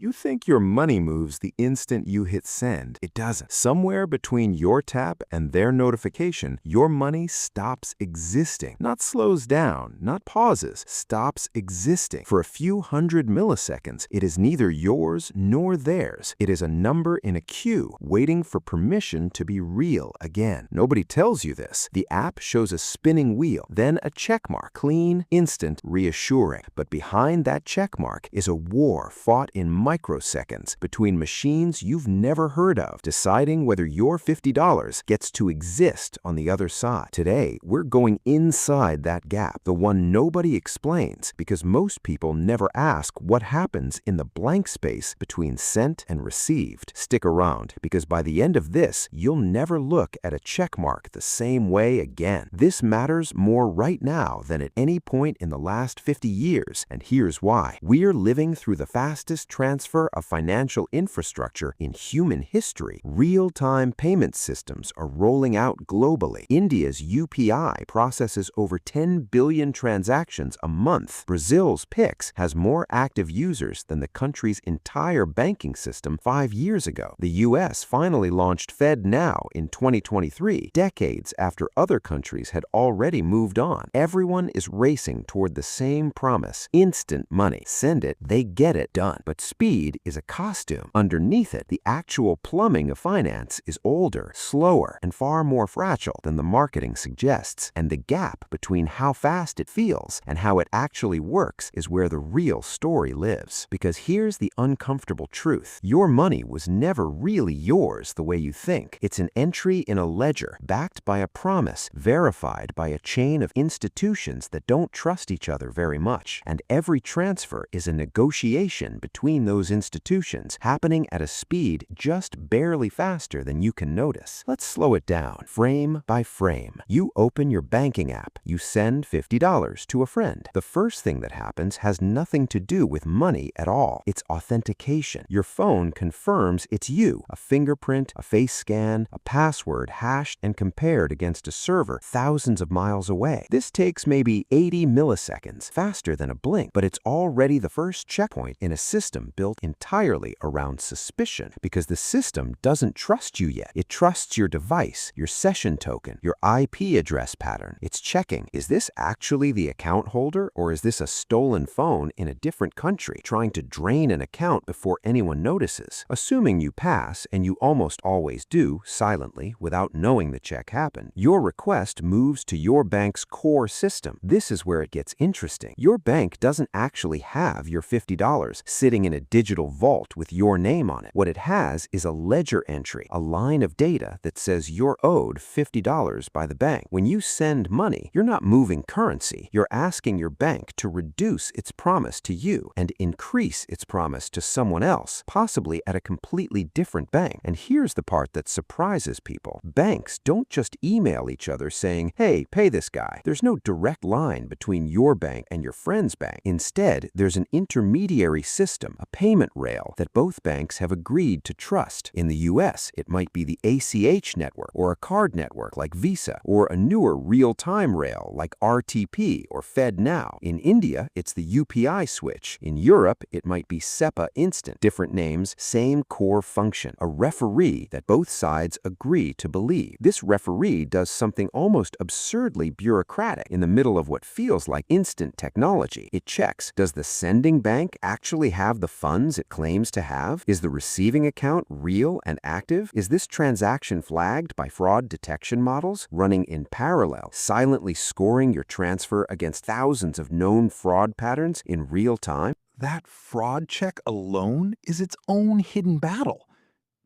You think your money moves the instant you hit send. It doesn't. Somewhere between your tap and their notification, your money stops existing. Not slows down, not pauses, stops existing. For a few hundred milliseconds, it is neither yours nor theirs. It is a number in a queue, waiting for permission to be real again. Nobody tells you this. The app shows a spinning wheel, then a check mark. Clean, instant, reassuring. But behind that check mark is a war fought in microseconds between machines you've never heard of, deciding whether your $50 gets to exist on the other side. Today, we're going inside that gap, the one nobody explains, because most people never ask what happens in the blank space between sent and received. Stick around, because by the end of this, you'll never look at a check mark the same way again. This matters more right now than at any point in the last 50 years, and here's why. We're living through the fastest transfer of financial infrastructure in human history. Real-time payment systems are rolling out globally. India's UPI processes over 10 billion transactions a month. Brazil's Pix has more active users than the country's entire banking system 5 years ago. The US finally launched FedNow in 2023, decades after other countries had already moved on. Everyone is racing toward the same promise: instant money. Send it, they get it done. But speed is a costume. Underneath it, the actual plumbing of finance is older, slower, and far more fragile than the marketing suggests. And the gap between how fast it feels and how it actually works is where the real story lives. Because here's the uncomfortable truth. Your money was never really yours the way you think. It's an entry in a ledger, backed by a promise, verified by a chain of institutions that don't trust each other very much. And every transfer is a negotiation between those institutions, happening at a speed just barely faster than you can notice. Let's slow it down, frame by frame. You open your banking app. You send $50 to a friend. The first thing that happens has nothing to do with money at all. It's authentication. Your phone confirms it's you. A fingerprint, a face scan, a password hashed and compared against a server thousands of miles away. This takes maybe 80 milliseconds, faster than a blink, but it's already the first checkpoint in a system built entirely around suspicion, because the system doesn't trust you yet. It trusts your device, your session token, your IP address pattern. It's checking, is this actually the account holder, or is this a stolen phone in a different country trying to drain an account before anyone notices? Assuming you pass, and you almost always do, silently, without knowing the check happened, your request moves to your bank's core system. This is where it gets interesting. Your bank doesn't actually have your $50 sitting in a digital vault with your name on it. What it has is a ledger entry, a line of data that says you're owed $50 by the bank. When you send money, you're not moving currency. You're asking your bank to reduce its promise to you and increase its promise to someone else, possibly at a completely different bank. And here's the part that surprises people. Banks don't just email each other saying, "Hey, pay this guy." There's no direct line between your bank and your friend's bank. Instead, there's an intermediary system, a payment rail that both banks have agreed to trust. In the US, it might be the ACH network or a card network like Visa, or a newer real-time rail like RTP or FedNow. In India, it's the UPI switch. In Europe, it might be SEPA Instant. Different names, same core function. A referee that both sides agree to believe. This referee does something almost absurdly bureaucratic in the middle of what feels like instant technology. It checks, does the sending bank actually have the funds it claims to have? Is the receiving account real and active? Is this transaction flagged by fraud detection models running in parallel, silently scoring your transfer against thousands of known fraud patterns in real time? That fraud check alone is its own hidden battle.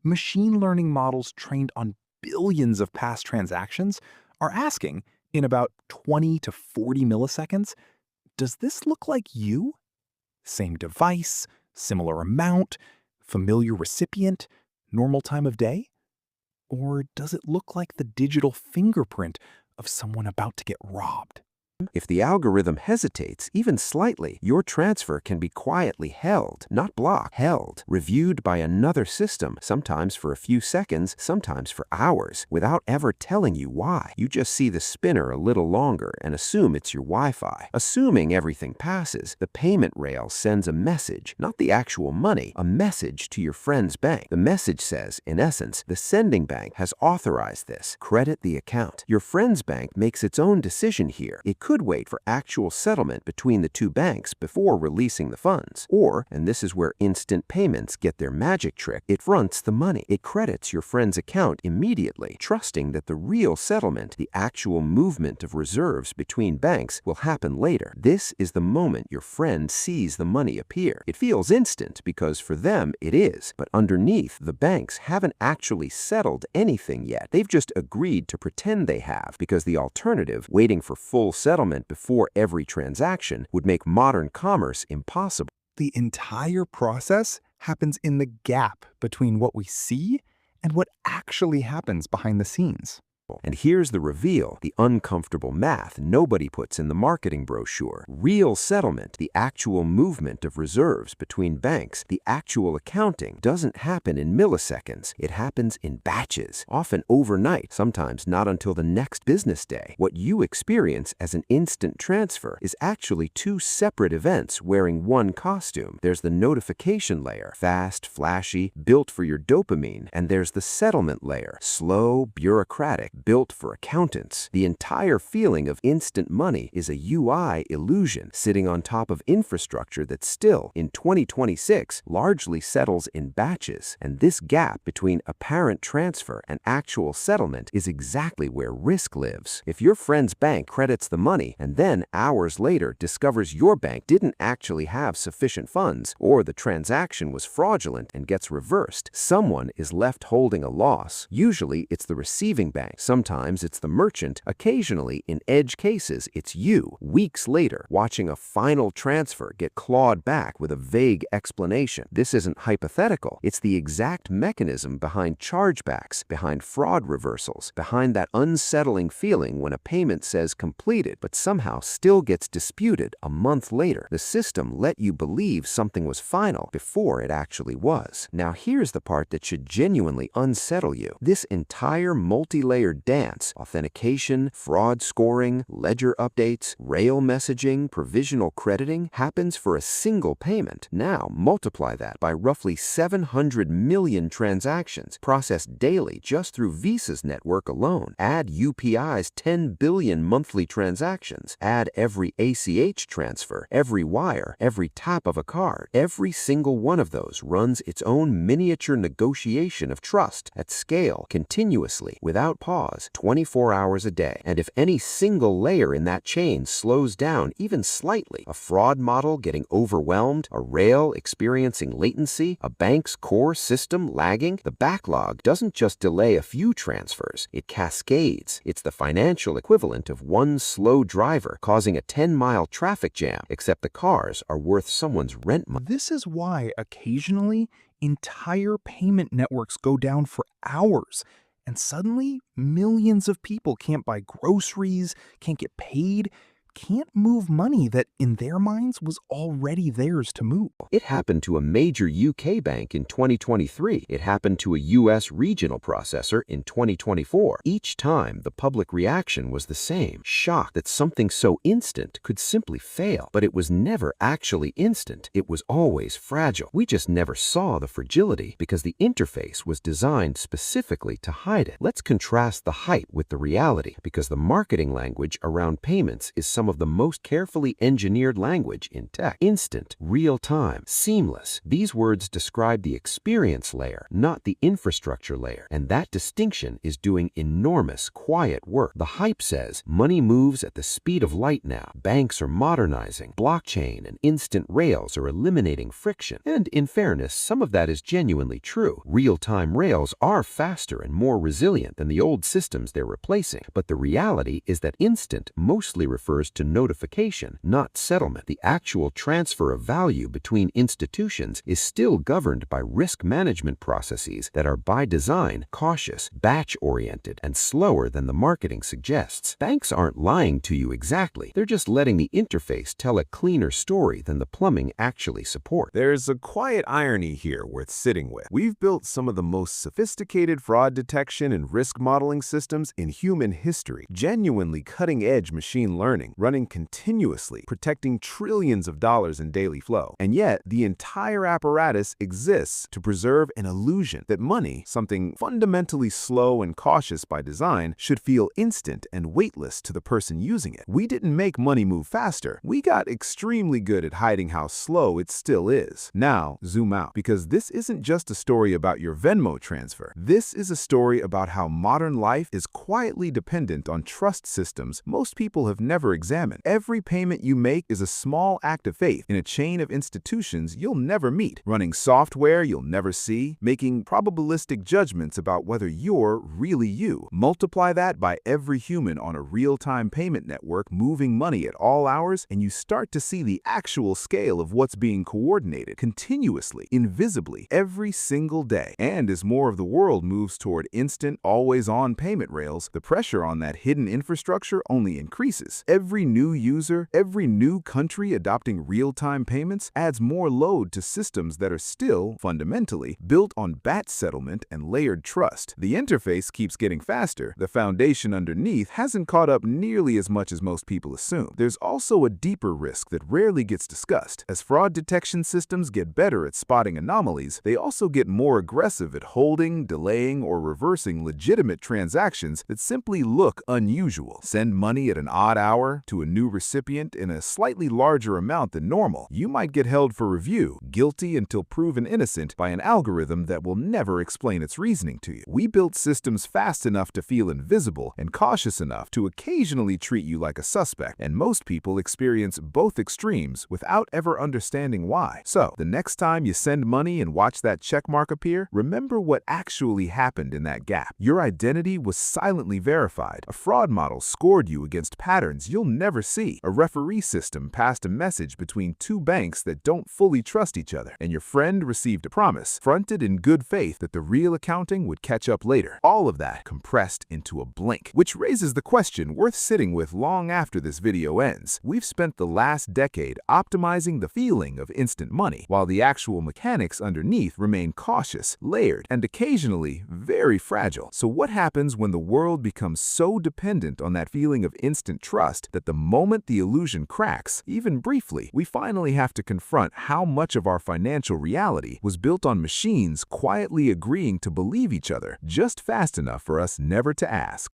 Machine learning models trained on billions of past transactions are asking, in about 20 to 40 milliseconds, does this look like you? Same device, similar amount, familiar recipient, normal time of day? Or does it look like the digital fingerprint of someone about to get robbed? If the algorithm hesitates, even slightly, your transfer can be quietly held, not blocked, held, reviewed by another system, sometimes for a few seconds, sometimes for hours, without ever telling you why. You just see the spinner a little longer and assume it's your Wi-Fi. Assuming everything passes, the payment rail sends a message, not the actual money, a message to your friend's bank. The message says, in essence, the sending bank has authorized this. Credit the account. Your friend's bank makes its own decision here. It could wait for actual settlement between the two banks before releasing the funds. Or, and this is where instant payments get their magic trick, it fronts the money. It credits your friend's account immediately, trusting that the real settlement, the actual movement of reserves between banks, will happen later. This is the moment your friend sees the money appear. It feels instant because for them it is, but underneath, the banks haven't actually settled anything yet. They've just agreed to pretend they have, because the alternative, waiting for full settlement before every transaction, would make modern commerce impossible. The entire process happens in the gap between what we see and what actually happens behind the scenes. And here's the reveal, the uncomfortable math nobody puts in the marketing brochure. Real settlement, the actual movement of reserves between banks, the actual accounting, doesn't happen in milliseconds. It happens in batches, often overnight, sometimes not until the next business day. What you experience as an instant transfer is actually two separate events wearing one costume. There's the notification layer, fast, flashy, built for your dopamine, and there's the settlement layer, slow, bureaucratic, built for accountants. The entire feeling of instant money is a UI illusion sitting on top of infrastructure that still, in 2026, largely settles in batches. And this gap between apparent transfer and actual settlement is exactly where risk lives. If your friend's bank credits the money and then hours later discovers your bank didn't actually have sufficient funds, or the transaction was fraudulent and gets reversed, someone is left holding a loss. Usually it's the receiving bank. Sometimes it's the merchant. Occasionally, in edge cases, it's you, weeks later, watching a final transfer get clawed back with a vague explanation. This isn't hypothetical. It's the exact mechanism behind chargebacks, behind fraud reversals, behind that unsettling feeling when a payment says completed but somehow still gets disputed a month later. The system let you believe something was final before it actually was. Now here's the part that should genuinely unsettle you. This entire multi-layered dance, authentication, fraud scoring, ledger updates, rail messaging, provisional crediting, happens for a single payment. Now multiply that by roughly 700 million transactions processed daily just through Visa's network alone. Add UPI's 10 billion monthly transactions. Add every ACH transfer, every wire, every tap of a card. Every single one of those runs its own miniature negotiation of trust at scale, continuously, without pause, 24 hours a day. And if any single layer in that chain slows down even slightly, a fraud model getting overwhelmed, a rail experiencing latency, a bank's core system lagging, the backlog doesn't just delay a few transfers, it cascades. It's the financial equivalent of one slow driver causing a 10-mile traffic jam, except the cars are worth someone's rent money. This is why occasionally entire payment networks go down for hours. And suddenly, millions of people can't buy groceries, can't get paid, can't move money that, in their minds, was already theirs to move. It happened to a major UK bank in 2023. It happened to a US regional processor in 2024. Each time, the public reaction was the same. Shock that something so instant could simply fail. But it was never actually instant. It was always fragile. We just never saw the fragility because the interface was designed specifically to hide it. Let's contrast the hype with the reality, because the marketing language around payments is some of the most carefully engineered language in tech. Instant, real-time, seamless. These words describe the experience layer, not the infrastructure layer. And that distinction is doing enormous, quiet work. The hype says money moves at the speed of light now. Banks are modernizing. Blockchain and instant rails are eliminating friction. And in fairness, some of that is genuinely true. Real-time rails are faster and more resilient than the old systems they're replacing. But the reality is that instant mostly refers refers to notification, not settlement. The actual transfer of value between institutions is still governed by risk management processes that are by design cautious, batch-oriented, and slower than the marketing suggests. Banks aren't lying to you exactly. They're just letting the interface tell a cleaner story than the plumbing actually supports. There's a quiet irony here worth sitting with. We've built some of the most sophisticated fraud detection and risk modeling systems in human history, genuinely cutting-edge machine learning, running continuously, protecting trillions of dollars in daily flow. And yet, the entire apparatus exists to preserve an illusion that money, something fundamentally slow and cautious by design, should feel instant and weightless to the person using it. We didn't make money move faster. We got extremely good at hiding how slow it still is. Now, zoom out, because this isn't just a story about your Venmo transfer. This is a story about how modern life is quietly dependent on trust systems most people have never examined. Every payment you make is a small act of faith in a chain of institutions you'll never meet, running software you'll never see, making probabilistic judgments about whether you're really you. Multiply that by every human on a real-time payment network moving money at all hours, and you start to see the actual scale of what's being coordinated continuously, invisibly, every single day. And as more of the world moves toward instant, always-on payment rails, the pressure on that hidden infrastructure only increases. Every new user, every new country adopting real-time payments adds more load to systems that are still, fundamentally, built on batch settlement and layered trust. The interface keeps getting faster. The foundation underneath hasn't caught up nearly as much as most people assume. There's also a deeper risk that rarely gets discussed. As fraud detection systems get better at spotting anomalies, they also get more aggressive at holding, delaying, or reversing legitimate transactions that simply look unusual. Send money at an odd hour to a new recipient in a slightly larger amount than normal. You might get held for review, guilty until proven innocent by an algorithm that will never explain its reasoning to you. We built systems fast enough to feel invisible and cautious enough to occasionally treat you like a suspect, and most people experience both extremes without ever understanding why. So, the next time you send money and watch that checkmark appear, remember what actually happened in that gap. Your identity was silently verified. A fraud model scored you against patterns you'll never see. A referee system passed a message between two banks that don't fully trust each other, and your friend received a promise, fronted in good faith, that the real accounting would catch up later. All of that compressed into a blink, which raises the question worth sitting with long after this video ends. We've spent the last decade optimizing the feeling of instant money, while the actual mechanics underneath remain cautious, layered, and occasionally very fragile. So what happens when the world becomes so dependent on that feeling of instant trust that the moment the illusion cracks, even briefly, we finally have to confront how much of our financial reality was built on machines quietly agreeing to believe each other just fast enough for us never to ask?